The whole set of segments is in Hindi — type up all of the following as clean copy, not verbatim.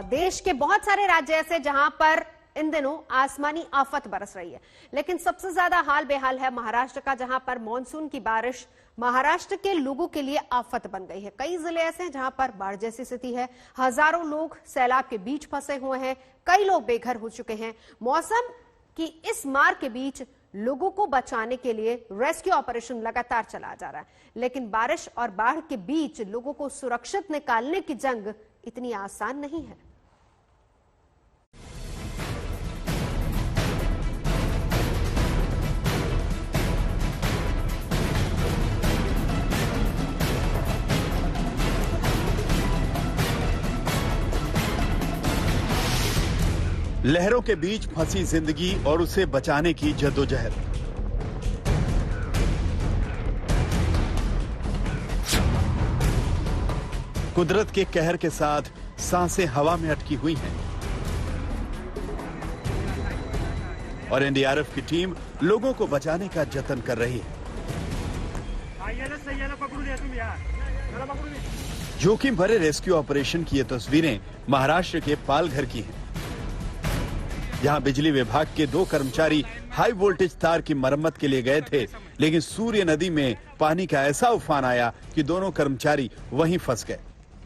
देश के बहुत सारे राज्य ऐसे जहां पर इन दिनों आसमानी आफत बरस रही है, लेकिन सबसे ज्यादा हाल बेहाल है महाराष्ट्र का, जहां पर मानसून की बारिश महाराष्ट्र के लोगों के लिए आफत बन गई है। कई जिले ऐसे हैं जहां पर बाढ़ जैसी स्थिति है, हजारों लोग सैलाब के बीच फंसे हुए हैं, कई लोग बेघर हो चुके हैं। मौसम की इस मार के बीच लोगों को बचाने के लिए रेस्क्यू ऑपरेशन लगातार चला जा रहा है, लेकिन बारिश और बाढ़ के बीच लोगों को सुरक्षित निकालने की जंग इतनी आसान नहीं है। लहरों के बीच फंसी जिंदगी और उसे बचाने की जद्दोजहद। कुदरत के कहर के साथ सांसें हवा में अटकी हुई हैं और एनडीआरएफ की टीम लोगों को बचाने का जतन कर रही है। जोखिम भरे रेस्क्यू ऑपरेशन की ये तस्वीरें महाराष्ट्र के पालघर की हैं, जहां बिजली विभाग के 2 कर्मचारी हाई वोल्टेज तार की मरम्मत के लिए गए थे, लेकिन सूर्य नदी में पानी का ऐसा उफान आया कि दोनों कर्मचारी वहीं फंस गए।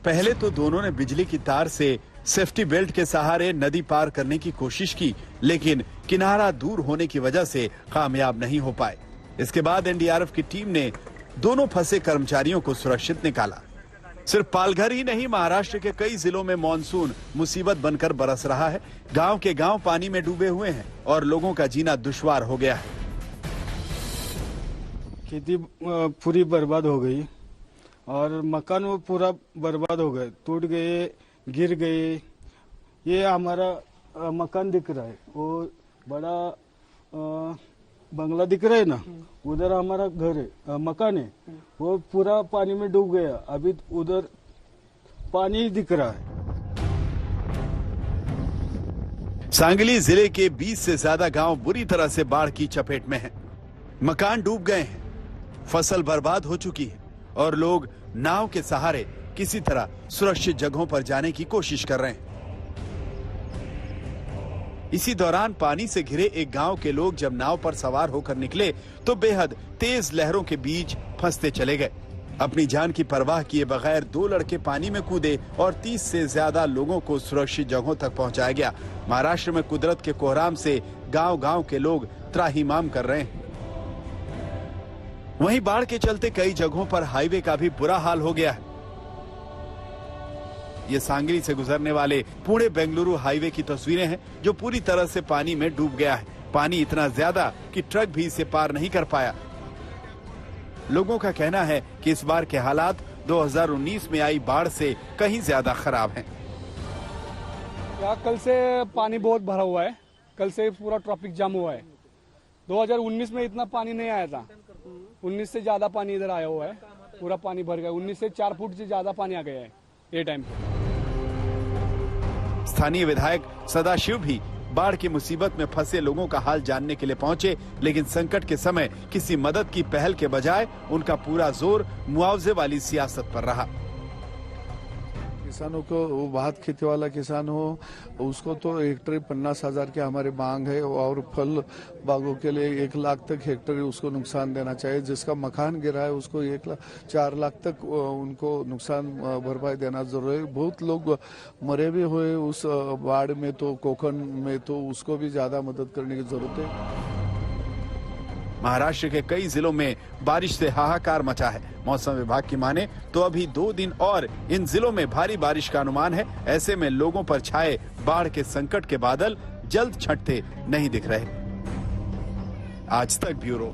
पहले तो दोनों ने बिजली की तार से सेफ्टी बेल्ट के सहारे नदी पार करने की कोशिश की, लेकिन किनारा दूर होने की वजह से कामयाब नहीं हो पाए। इसके बाद एनडीआरएफ की टीम ने दोनों फंसे कर्मचारियों को सुरक्षित निकाला। सिर्फ पालघर ही नहीं, महाराष्ट्र के कई जिलों में मानसून मुसीबत बनकर बरस रहा है। गांव के गांव पानी में डूबे हुए हैं और लोगों का जीना दुश्वार हो गया है। खेती पूरी बर्बाद हो गई और मकान वो पूरा बर्बाद हो गए, टूट गए, गिर गए। ये हमारा मकान दिख रहा है, वो बड़ा बंगला दिख रहा है ना, उधर हमारा घर है, मकान है, वो पूरा पानी में डूब गया। अभी उधर पानी दिख रहा है। सांगली जिले के 20 से ज्यादा गांव बुरी तरह से बाढ़ की चपेट में हैं। मकान डूब गए हैं, फसल बर्बाद हो चुकी है और लोग नाव के सहारे किसी तरह सुरक्षित जगहों पर जाने की कोशिश कर रहे हैं। इसी दौरान पानी से घिरे एक गांव के लोग जब नाव पर सवार होकर निकले तो बेहद तेज लहरों के बीच फंसते चले गए। अपनी जान की परवाह किए बगैर 2 लड़के पानी में कूदे और 30 से ज्यादा लोगों को सुरक्षित जगहों तक पहुंचाया गया। महाराष्ट्र में कुदरत के कोहराम से गांव-गांव के लोग त्राहिमाम कर रहे हैं। वहीं बाढ़ के चलते कई जगहों पर हाईवे का भी बुरा हाल हो गया है। ये सांगली से गुजरने वाले पुणे बेंगलुरु हाईवे की तस्वीरें हैं, जो पूरी तरह से पानी में डूब गया है। पानी इतना ज्यादा कि ट्रक भी इसे पार नहीं कर पाया। लोगों का कहना है कि इस बार के हालात 2019 में आई बाढ़ से कहीं ज्यादा खराब हैं। कल से पानी बहुत भरा हुआ है, कल से पूरा ट्रैफिक जाम हुआ है। 2019 में इतना पानी नहीं आया था, 19 से ज्यादा पानी इधर आया हुआ है, पूरा पानी भर गया। 19 से 4 फुट से ज्यादा पानी आ गया है ये टाइम पे। स्थानीय विधायक सदाशिव भी बाढ़ की मुसीबत में फंसे लोगों का हाल जानने के लिए पहुंचे, लेकिन संकट के समय किसी मदद की पहल के बजाय उनका पूरा जोर मुआवजे वाली सियासत पर रहा। किसानों को, वो बहुत खेती वाला किसान हो, उसको तो हेक्टेयर 50,000 की हमारी मांग है और फल बागों के लिए 1 लाख तक हेक्टेयर उसको नुकसान देना चाहिए। जिसका मकान गिरा है उसको 4 लाख तक उनको नुकसान भरपाई देना जरूरी है। बहुत लोग मरे भी हुए उस बाढ़ में, तो कोकण में, तो उसको भी ज्यादा मदद करने की जरूरत है। महाराष्ट्र के कई जिलों में बारिश से हाहाकार मचा है। मौसम विभाग की माने तो अभी 2 दिन और इन जिलों में भारी बारिश का अनुमान है। ऐसे में लोगों पर छाए बाढ़ के संकट के बादल जल्द छंटते नहीं दिख रहे। आज तक ब्यूरो।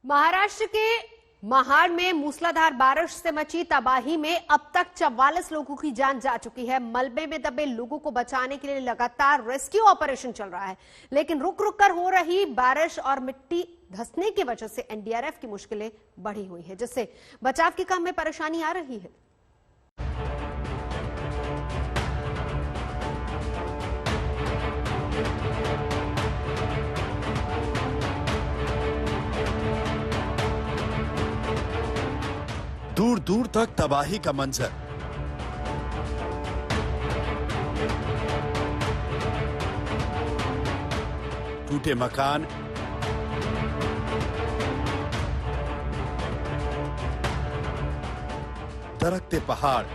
महाराष्ट्र के महाड़ में मूसलाधार बारिश से मची तबाही में अब तक 44 लोगों की जान जा चुकी है। मलबे में दबे लोगों को बचाने के लिए लगातार रेस्क्यू ऑपरेशन चल रहा है, लेकिन रुक रुक कर हो रही बारिश और मिट्टी धंसने की वजह से एनडीआरएफ की मुश्किलें बढ़ी हुई है, जिससे बचाव के काम में परेशानी आ रही है। दूर दूर तक तबाही का मंजर। टूटे मकान, दरकते पहाड़,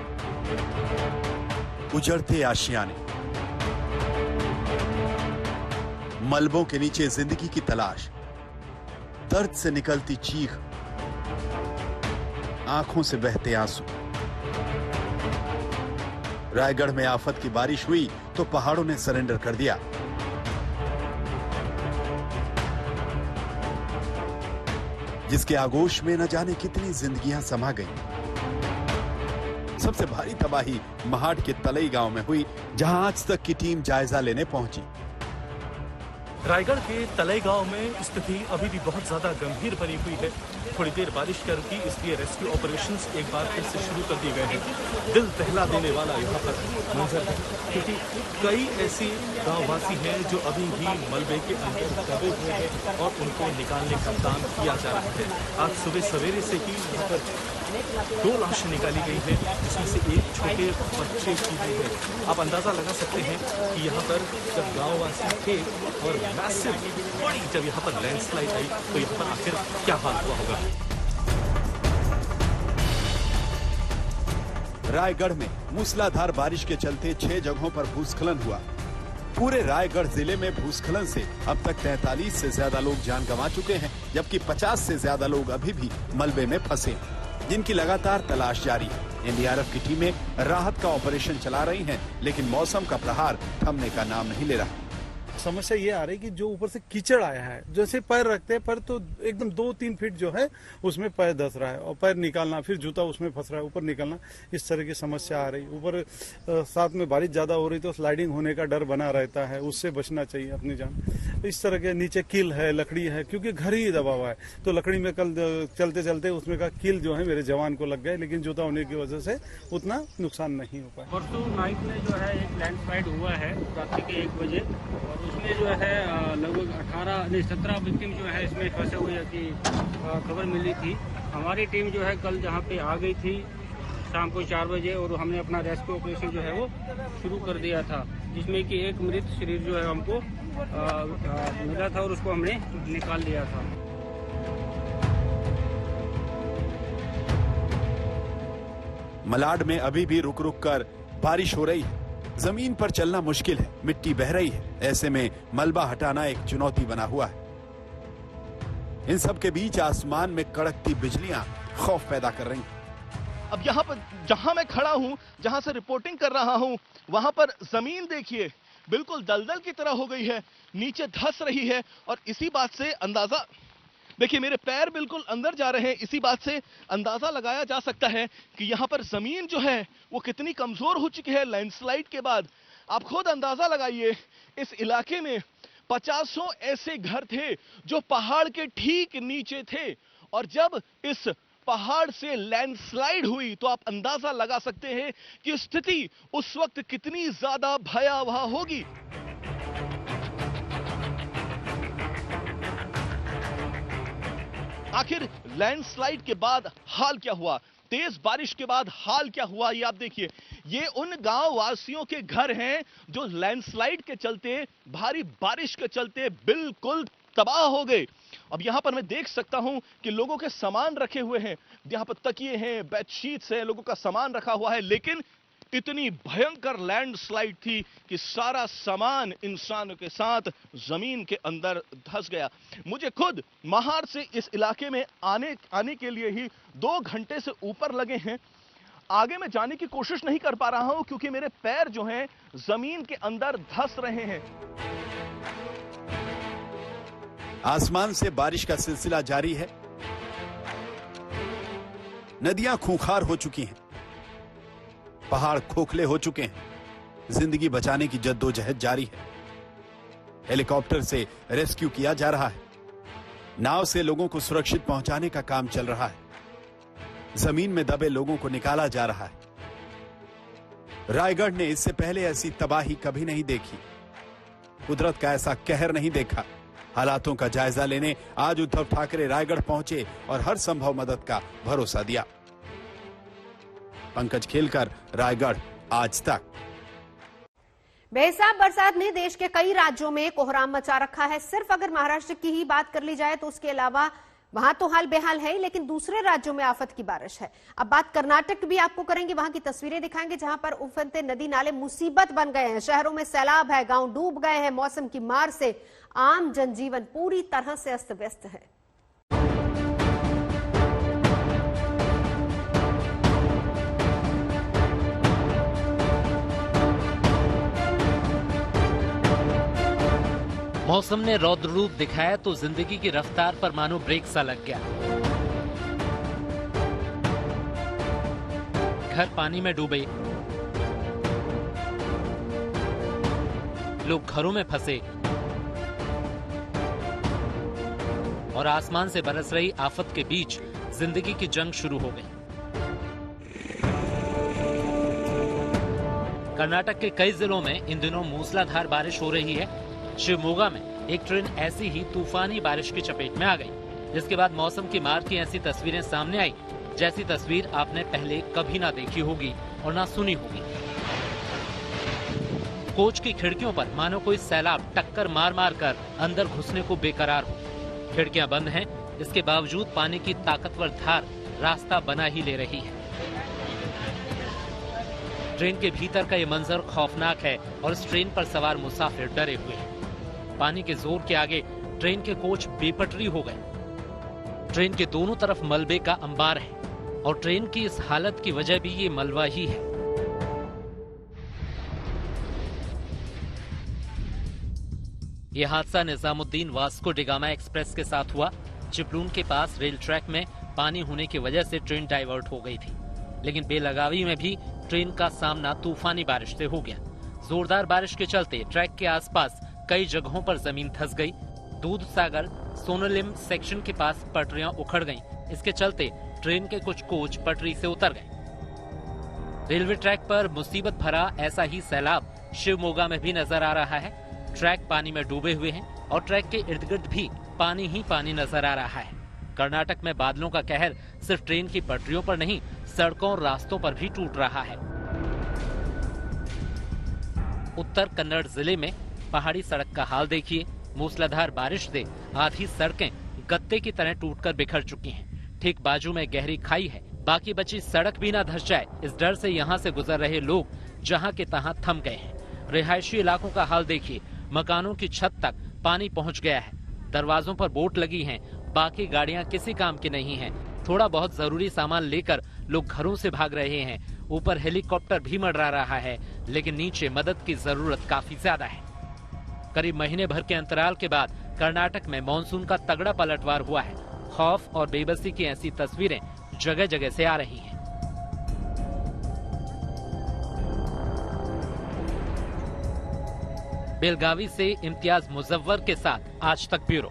उजड़ते आशियाने, मलबों के नीचे जिंदगी की तलाश, दर्द से निकलती चीख, आंखों से बहते आंसू। रायगढ़ में आफत की बारिश हुई तो पहाड़ों ने सरेंडर कर दिया। जिसके आगोश में न जाने कितनी जिंदगियां समा गईं। सबसे भारी तबाही महाड के तलई गांव में हुई, जहां आज तक की टीम जायजा लेने पहुंची। रायगढ़ के तलई गांव में स्थिति अभी भी बहुत ज्यादा गंभीर बनी हुई है। थोड़ी देर बारिश कर रुकी, इसलिए रेस्क्यू ऑपरेशंस एक बार फिर से शुरू कर दिए गए हैं। दिल दहला देने वाला यहाँ पर मंजर है, क्योंकि कई ऐसे गांववासी हैं जो अभी भी मलबे के अंदर दबे हुए हैं और उनको निकालने का काम किया जा रहा है। आज सुबह सवेरे से ही यहाँ पर 2 लाशें निकाली गई है, जिसमें से एक छोटे बच्चे की भी है। आप अंदाजा लगा सकते हैं कि यहाँ पर जब गांववासी थे और मैसिव बड़ी जब यहाँ पर लैंडस्लाइड आई तो यहाँ पर आखिर क्या हाल हुआ होगा। रायगढ़ में मूसलाधार बारिश के चलते 6 जगहों पर भूस्खलन हुआ। पूरे रायगढ़ जिले में भूस्खलन से अब तक 43 से ज्यादा लोग जान गंवा चुके हैं, जबकि 50 से ज्यादा लोग अभी भी मलबे में फंसे हैं, जिनकी लगातार तलाश जारी है। एनडीआरएफ की टीमें राहत का ऑपरेशन चला रही हैं, लेकिन मौसम का प्रहार थमने का नाम नहीं ले रहा। समस्या ये आ रही कि जो ऊपर से कीचड़ आया है, जैसे पैर रखते हैं पर तो एकदम 2-3 फीट जो है उसमें पैर धस रहा है और पैर निकालना, फिर जूता उसमें फंस रहा है, ऊपर निकालना, इस तरह की समस्या आ रही। ऊपर साथ में बारिश ज्यादा हो रही तो स्लाइडिंग होने का डर बना रहता है, उससे बचना चाहिए अपनी जान। इस तरह के नीचे कील है, लकड़ी है, क्योंकि घर ही दबा हुआ है, तो लकड़ी में कल चलते चलते उसमें का कील जो है मेरे जवान को लग गए, लेकिन जूता होने की वजह से उतना नुकसान नहीं हो पाया। परसों नाइट में जो है एक लैंडस्लाइड हुआ है रात्रि के 1 बजे, और उसमें जो है लगभग 17 विक्टिम जो है इसमें फंसे हुए की खबर मिली थी। हमारी टीम जो है कल जहाँ पे आ गई थी शाम को 4 बजे, और हमने अपना रेस्क्यू ऑपरेशन जो है वो शुरू कर दिया था, जिसमें कि एक मृत शरीर जो है हमको मिला था और उसको हमने निकाल लिया था। मलाड में अभी भी रुक रुक कर बारिश हो रही है, जमीन पर चलना मुश्किल है, मिट्टी बह रही है। ऐसे में मलबा हटाना एक चुनौती बना हुआ है। इन सब के बीच आसमान में कड़कती बिजलियां खौफ पैदा कर रही हैं। अब यहाँ पर जहां मैं खड़ा हूं, जहां से रिपोर्टिंग कर रहा हूं, वहां पर जमीन देखिए बिल्कुल दलदल की तरह हो गई है, नीचे धंस रही है। और इसी बात से अंदाजा देखिए, मेरे पैर बिल्कुल अंदर जा रहे हैं। इसी बात से अंदाजा लगाया जा सकता है कि यहाँ पर जमीन जो है वो कितनी कमजोर हो चुकी है लैंडस्लाइड के बाद। आप खुद अंदाजा लगाइए, इस इलाके में 50 ऐसे घर थे जो पहाड़ के ठीक नीचे थे, और जब इस पहाड़ से लैंडस्लाइड हुई तो आप अंदाजा लगा सकते हैं कि स्थिति उस वक्त कितनी ज्यादा भयावह होगी। आखिर लैंडस्लाइड के बाद हाल क्या हुआ, तेज बारिश के बाद हाल क्या हुआ, ये आप देखिए। ये उन गांव वासियों के घर हैं जो लैंडस्लाइड के चलते, भारी बारिश के चलते बिल्कुल तबाह हो गए। अब यहां पर मैं देख सकता हूं कि लोगों के सामान रखे हुए हैं, यहां पर तकिए हैं, बेडशीट्स हैं, लोगों का सामान रखा हुआ है, लेकिन इतनी भयंकर लैंडस्लाइड थी कि सारा सामान इंसानों के साथ जमीन के अंदर धंस गया। मुझे खुद महार से इस इलाके में आने के लिए ही 2 घंटे से ऊपर लगे हैं। आगे मैं जाने की कोशिश नहीं कर पा रहा हूं क्योंकि मेरे पैर जो हैं जमीन के अंदर धंस रहे हैं। आसमान से बारिश का सिलसिला जारी है। नदियां खूंखार हो चुकी हैं, पहाड़ खोखले हो चुके हैं, जिंदगी बचाने की जद्दोजहद जारी है। हेलीकॉप्टर से रेस्क्यू किया जा रहा है, नाव से लोगों को सुरक्षित पहुंचाने का काम चल रहा है, जमीन में दबे लोगों को निकाला जा रहा है। रायगढ़ ने इससे पहले ऐसी तबाही कभी नहीं देखी, कुदरत का ऐसा कहर नहीं देखा। हालातों का जायजा लेने आज उद्धव ठाकरे रायगढ़ पहुंचे और हर संभव मदद का भरोसा दिया। पंकज खेलकर, रायगढ़, आज तक। बेहिसाब बरसात ने देश के कई राज्यों में कोहराम मचा रखा है। सिर्फ अगर महाराष्ट्र की ही बात कर ली जाए तो उसके अलावा वहां तो हाल बेहाल है, लेकिन दूसरे राज्यों में आफत की बारिश है। अब बात कर्नाटक भी आपको करेंगे, वहां की तस्वीरें दिखाएंगे जहां पर उफनते नदी नाले मुसीबत बन गए हैं। शहरों में सैलाब है, गांव डूब गए हैं। मौसम की मार से आम जनजीवन पूरी तरह से अस्त व्यस्त है। मौसम ने रौद्र रूप दिखाया तो जिंदगी की रफ्तार पर मानो ब्रेक सा लग गया। घर पानी में डूबे, लोग घरों में फंसे और आसमान से बरस रही आफत के बीच जिंदगी की जंग शुरू हो गई। कर्नाटक के कई जिलों में इन दिनों मूसलाधार बारिश हो रही है। शिवमोगा में एक ट्रेन ऐसी ही तूफानी बारिश की चपेट में आ गई, जिसके बाद मौसम की मार की ऐसी तस्वीरें सामने आई जैसी तस्वीर आपने पहले कभी ना देखी होगी और ना सुनी होगी। कोच की खिड़कियों पर मानो कोई सैलाब टक्कर मार मार कर अंदर घुसने को बेकरार हो। खिड़कियां बंद हैं, इसके बावजूद पानी की ताकतवर धार रास्ता बना ही ले रही है। ट्रेन के भीतर का ये मंजर खौफनाक है और इस ट्रेन पर सवार मुसाफिर डरे हुए हैं। पानी के जोर के आगे ट्रेन के कोच बेपटरी हो गए। ट्रेन के दोनों तरफ मलबे का अंबार है और ट्रेन की इस हालत की वजह भी ये मलबा ही है। यह हादसा निजामुद्दीन वास्को डिगामा एक्सप्रेस के साथ हुआ। चिपलून के पास रेल ट्रैक में पानी होने की वजह से ट्रेन डाइवर्ट हो गई थी, लेकिन बेलगावी में भी ट्रेन का सामना तूफानी बारिश से हो गया। जोरदार बारिश के चलते ट्रैक के आसपास कई जगहों पर जमीन धंस गई। दूध सागर सोनलिम सेक्शन के पास पटरियां उखड़ गईं। इसके चलते ट्रेन के कुछ कोच पटरी से उतर गए। रेलवे ट्रैक पर मुसीबत भरा ऐसा ही सैलाब शिवमोगा में भी नजर आ रहा है। ट्रैक पानी में डूबे हुए हैं और ट्रैक के इर्द गिर्द भी पानी ही पानी नजर आ रहा है। कर्नाटक में बादलों का कहर सिर्फ ट्रेन की पटरियों पर नहीं, सड़कों और रास्तों पर भी टूट रहा है। उत्तर कन्नड़ जिले में पहाड़ी सड़क का हाल देखिए। मूसलाधार बारिश से आधी सड़कें गत्ते की तरह टूटकर बिखर चुकी हैं। ठीक बाजू में गहरी खाई है, बाकी बची सड़क भी ना धंस जाए इस डर से यहाँ से गुजर रहे लोग जहाँ के तहाँ थम गए हैं। रिहायशी इलाकों का हाल देखिए, मकानों की छत तक पानी पहुँच गया है। दरवाजों पर बोट लगी हैं, बाकी गाड़ियाँ किसी काम की नहीं हैं। थोड़ा बहुत जरूरी सामान लेकर लोग घरों से भाग रहे हैं। ऊपर हेलीकॉप्टर भी मंडरा रहा है, लेकिन नीचे मदद की जरूरत काफी ज्यादा है। करीब महीने भर के अंतराल के बाद कर्नाटक में मॉनसून का तगड़ा पलटवार हुआ है। खौफ और बेबसी की ऐसी तस्वीरें जगह जगह से आ रही हैं। बेलगावी से इम्तियाज मुजव्वर के साथ आज तक ब्यूरो।